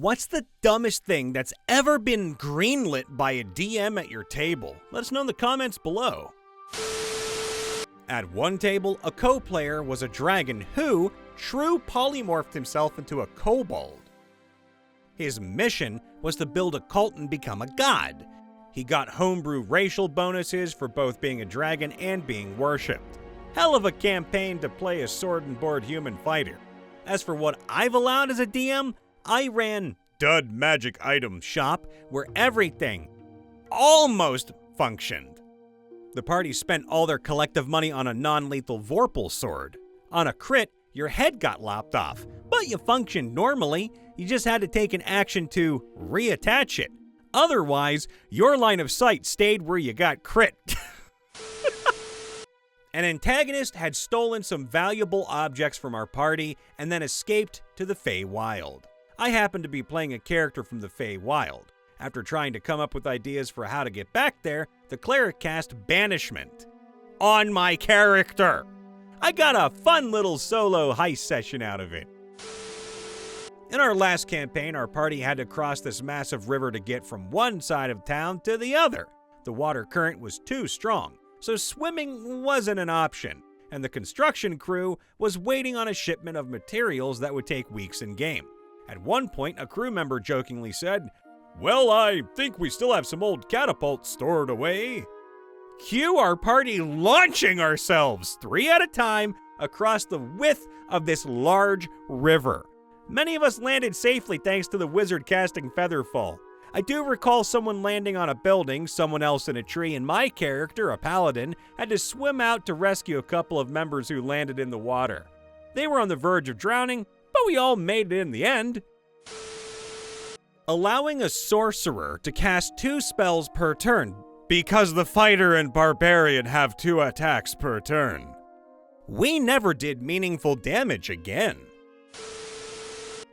What's the dumbest thing that's ever been greenlit by a DM at your table? Let us know in the comments below. At one table, a co-player was a dragon who true polymorphed himself into a kobold. His mission was to build a cult and become a god. He got homebrew racial bonuses for both being a dragon and being worshipped. Hell of a campaign to play a sword and board human fighter. As for what I've allowed as a DM, I ran Dud Magic Item Shop where everything almost functioned. The party spent all their collective money on a non-lethal Vorpal sword. On a crit, your head got lopped off, but you functioned normally. You just had to take an action to reattach it. Otherwise, your line of sight stayed where you got crit. An antagonist had stolen some valuable objects from our party and then escaped to the Feywild. I happened to be playing a character from the Feywild. After trying to come up with ideas for how to get back there, the cleric cast Banishment on my character. I got a fun little solo heist session out of it. In our last campaign, our party had to cross this massive river to get from one side of town to the other. The water current was too strong, so swimming wasn't an option, and the construction crew was waiting on a shipment of materials that would take weeks in game. At one point, a crew member jokingly said, "Well, I think we still have some old catapults stored away." Cue our party launching ourselves, 3 at a time, across the width of this large river. Many of us landed safely thanks to the wizard casting Featherfall. I do recall someone landing on a building, someone else in a tree, and my character, a Paladin, had to swim out to rescue a couple of members who landed in the water. They were on the verge of drowning, but we all made it in the end. Allowing a sorcerer to cast 2 spells per turn, because the fighter and barbarian have 2 attacks per turn. We never did meaningful damage again.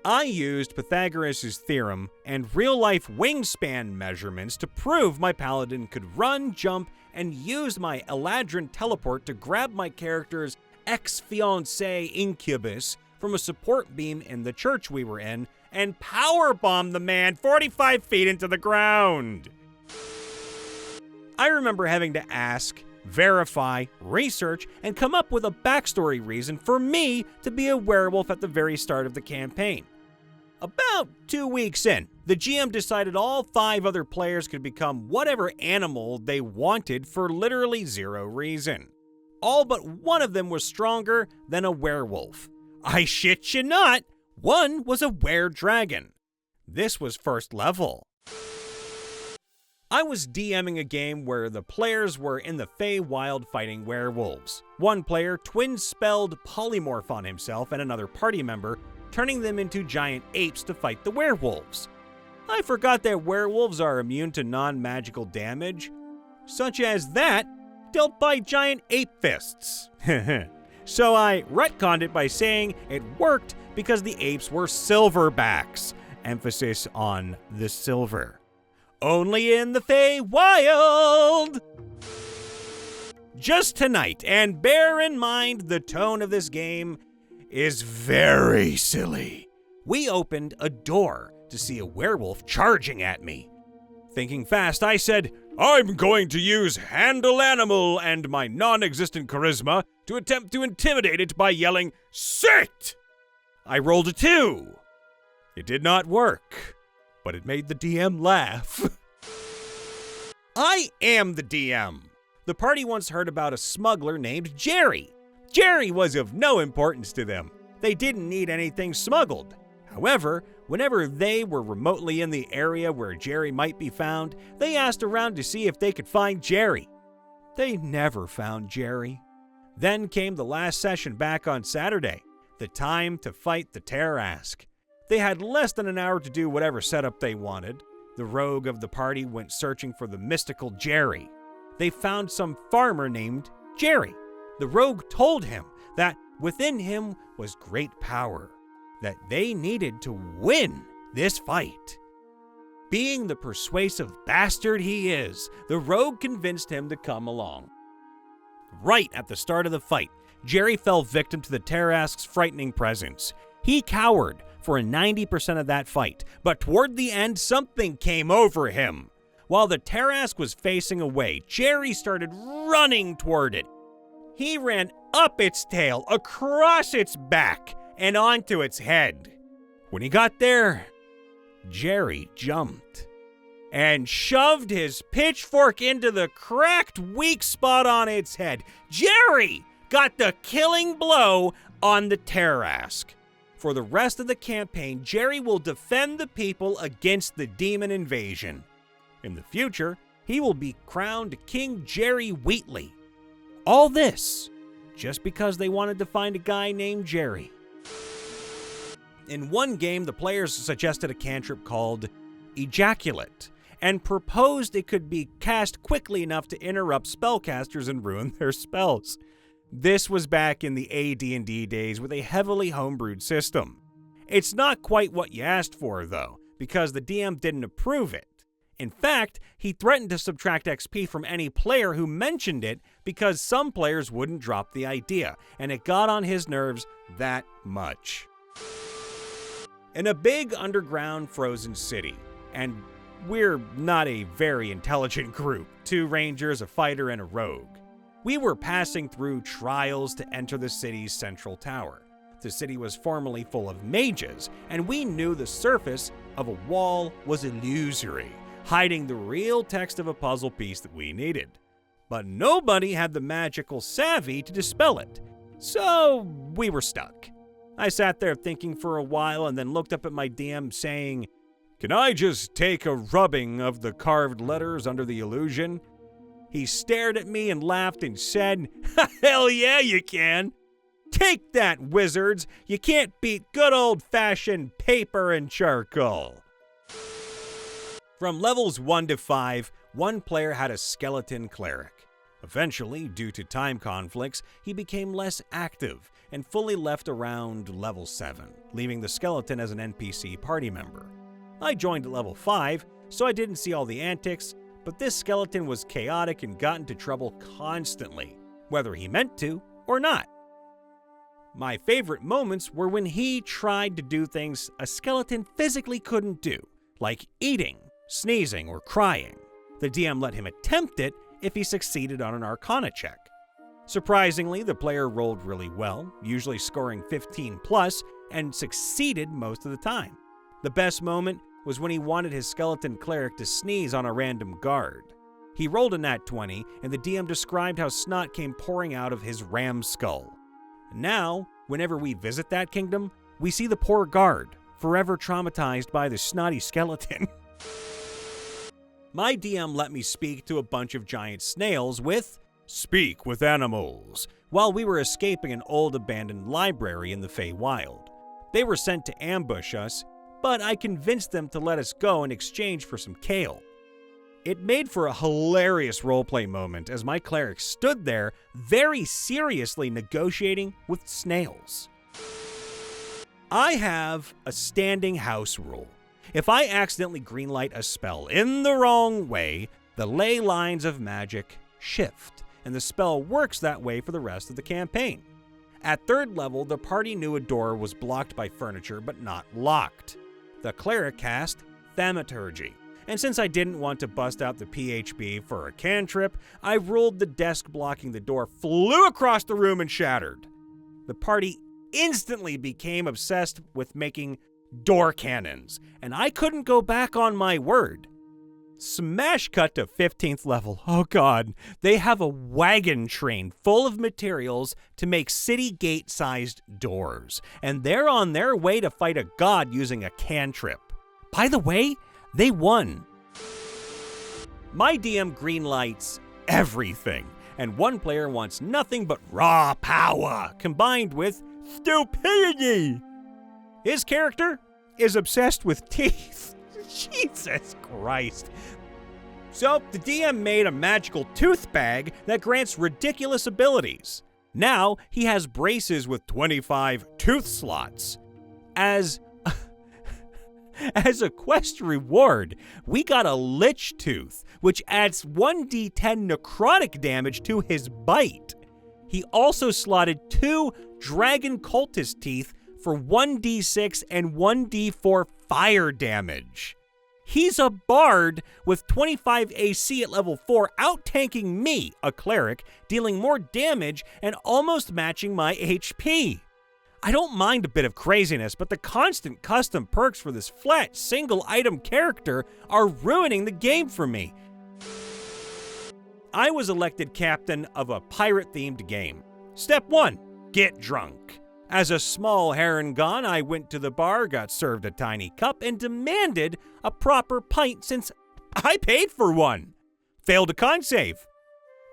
I used Pythagoras' theorem and real-life wingspan measurements to prove my paladin could run, jump, and use my Eladrin teleport to grab my character's ex-fiancée Incubus from a support beam in the church we were in and powerbomb the man 45 feet into the ground. I remember having to ask, verify, research, and come up with a backstory reason for me to be a werewolf at the very start of the campaign. About 2 weeks in, the GM decided all 5 other players could become whatever animal they wanted for literally 0 reason. All but one of them was stronger than a werewolf. I shit you not, one was a were-dragon. This was first level. I was DMing a game where the players were in the Feywild fighting werewolves. One player twin-spelled polymorph on himself and another party member, turning them into giant apes to fight the werewolves. I forgot that werewolves are immune to non-magical damage, such as that dealt by giant ape fists. So I retconned it by saying it worked because the apes were silverbacks, emphasis on the silver. Only in the Feywild! Just tonight, and bear in mind the tone of this game is very silly. We opened a door to see a werewolf charging at me. Thinking fast, I said, "I'm going to use Handle Animal and my non-existent charisma to attempt to intimidate it by yelling, 'Sit!' I rolled a 2. It did not work, but it made the DM laugh. I am the DM. The party once heard about a smuggler named Jerry. Jerry was of no importance to them. They didn't need anything smuggled. However, whenever they were remotely in the area where Jerry might be found, they asked around to see if they could find Jerry. They never found Jerry. Then came the last session back on Saturday, the time to fight the Tarrasque. They had less than an hour to do whatever setup they wanted. The rogue of the party went searching for the mystical Jerry. They found some farmer named Jerry. The rogue told him that within him was great power, that they needed to win this fight. Being the persuasive bastard he is, the rogue convinced him to come along. Right at the start of the fight, Jerry fell victim to the Tarrasque's frightening presence. He cowered, for 90% of that fight, but toward the end, something came over him. While the Tarrasque was facing away, Jerry started running toward it. He ran up its tail, across its back, and onto its head. When he got there, Jerry jumped and shoved his pitchfork into the cracked, weak spot on its head. Jerry got the killing blow on the Tarrasque. For the rest of the campaign, Jerry will defend the people against the demon invasion. In the future, he will be crowned King Jerry Wheatley. All this just because they wanted to find a guy named Jerry. In one game, the players suggested a cantrip called Ejaculate and proposed it could be cast quickly enough to interrupt spellcasters and ruin their spells. This was back in the AD&D days with a heavily homebrewed system. It's not quite what you asked for, though, because the DM didn't approve it. In fact, he threatened to subtract XP from any player who mentioned it because some players wouldn't drop the idea, and it got on his nerves that much. In a big underground frozen city, and we're not a very intelligent group, 2 rangers, a fighter, and a rogue, we were passing through trials to enter the city's central tower. The city was formerly full of mages, and we knew the surface of a wall was illusory, hiding the real text of a puzzle piece that we needed. But nobody had the magical savvy to dispel it, so we were stuck. I sat there thinking for a while and then looked up at my DM saying, "Can I just take a rubbing of the carved letters under the illusion?" He stared at me and laughed and said, "Hell yeah, you can. Take that, wizards. You can't beat good old-fashioned paper and charcoal." From levels 1 to 5, one player had a skeleton cleric. Eventually, due to time conflicts, he became less active and fully left around level 7, leaving the skeleton as an NPC party member. I joined at level 5, so I didn't see all the antics, but this skeleton was chaotic and got into trouble constantly, whether he meant to or not. My favorite moments were when he tried to do things a skeleton physically couldn't do, like eating, sneezing, or crying. The DM let him attempt it if he succeeded on an Arcana check. Surprisingly, the player rolled really well, usually scoring 15 plus, and succeeded most of the time. The best moment was when he wanted his skeleton cleric to sneeze on a random guard. He rolled a nat 20, and the DM described how snot came pouring out of his ram skull. Now, whenever we visit that kingdom, we see the poor guard, forever traumatized by the snotty skeleton. My DM let me speak to a bunch of giant snails with Speak with Animals while we were escaping an old abandoned library in the Feywild. They were sent to ambush us, but I convinced them to let us go in exchange for some kale. It made for a hilarious roleplay moment as my cleric stood there very seriously negotiating with snails. I have a standing house rule. If I accidentally greenlight a spell in the wrong way, the ley lines of magic shift, and the spell works that way for the rest of the campaign. At 3rd level, the party knew a door was blocked by furniture but not locked. The cleric cast Thaumaturgy, and since I didn't want to bust out the PHB for a cantrip, I ruled the desk blocking the door flew across the room and shattered. The party instantly became obsessed with making door cannons, and I couldn't go back on my word. Smash cut to 15th level. Oh god, they have a wagon train full of materials to make city gate-sized doors, and they're on their way to fight a god using a cantrip. By the way, they won. My DM greenlights everything, and one player wants nothing but raw power combined with stupidity. His character is obsessed with teeth. Jesus Christ. So the DM made a magical tooth bag that grants ridiculous abilities. Now he has braces with 25 tooth slots. As a quest reward, we got a lich tooth, which adds 1d10 necrotic damage to his bite. He also slotted 2 dragon cultist teeth for 1d6 and 1d4 fire damage. He's a bard with 25 AC at level 4, out-tanking me, a cleric, dealing more damage and almost matching my HP. I don't mind a bit of craziness, but the constant custom perks for this flat, single-item character are ruining the game for me. I was elected captain of a pirate-themed game. Step 1, get drunk. As a small Harengon, I went to the bar, got served a tiny cup, and demanded a proper pint since I paid for one. Failed a con save.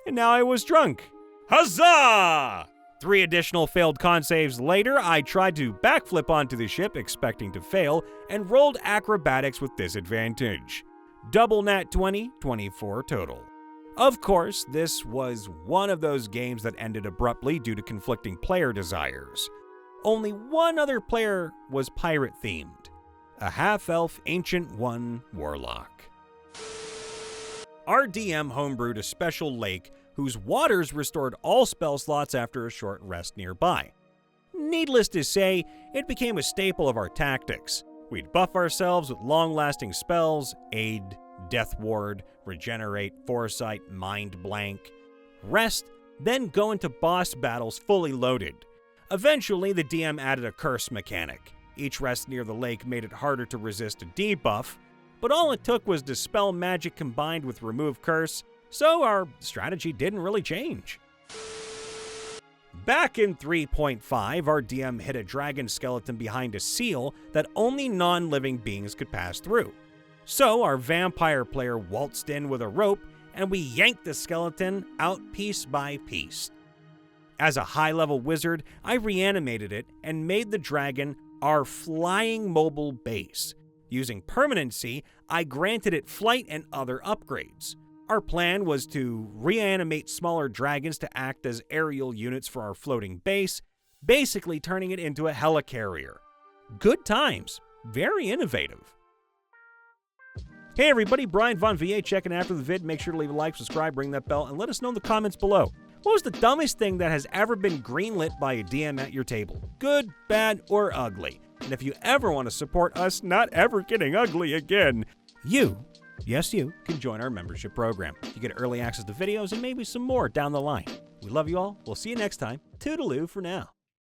And now I was drunk. Huzzah! 3 additional failed con saves later, I tried to backflip onto the ship, expecting to fail, and rolled acrobatics with disadvantage. Double nat 20, 24 total. Of course, this was one of those games that ended abruptly due to conflicting player desires. Only one other player was pirate-themed, a half-elf Ancient One warlock. Our DM homebrewed a special lake whose waters restored all spell slots after a short rest nearby. Needless to say, it became a staple of our tactics. We'd buff ourselves with long-lasting spells, Aid, Death Ward, Regenerate, Foresight, Mind Blank, rest, then go into boss battles fully loaded. Eventually, the DM added a curse mechanic. Each rest near the lake made it harder to resist a debuff, but all it took was Dispel Magic combined with Remove Curse, so our strategy didn't really change. Back in 3.5, our DM hid a dragon skeleton behind a seal that only non-living beings could pass through. So our vampire player waltzed in with a rope, and we yanked the skeleton out piece by piece. As a high-level wizard, I reanimated it and made the dragon our flying mobile base. Using permanency, I granted it flight and other upgrades. Our plan was to reanimate smaller dragons to act as aerial units for our floating base, basically turning it into a helicarrier. Good times. Very innovative. Hey everybody, Brian Von VA checking after the vid. Make sure to leave a like, subscribe, ring that bell, and let us know in the comments below. What was the dumbest thing that has ever been greenlit by a DM at your table? Good, bad, or ugly? And if you ever want to support us not ever getting ugly again, you can join our membership program. You get early access to videos and maybe some more down the line. We love you all. We'll see you next time. Toodaloo for now.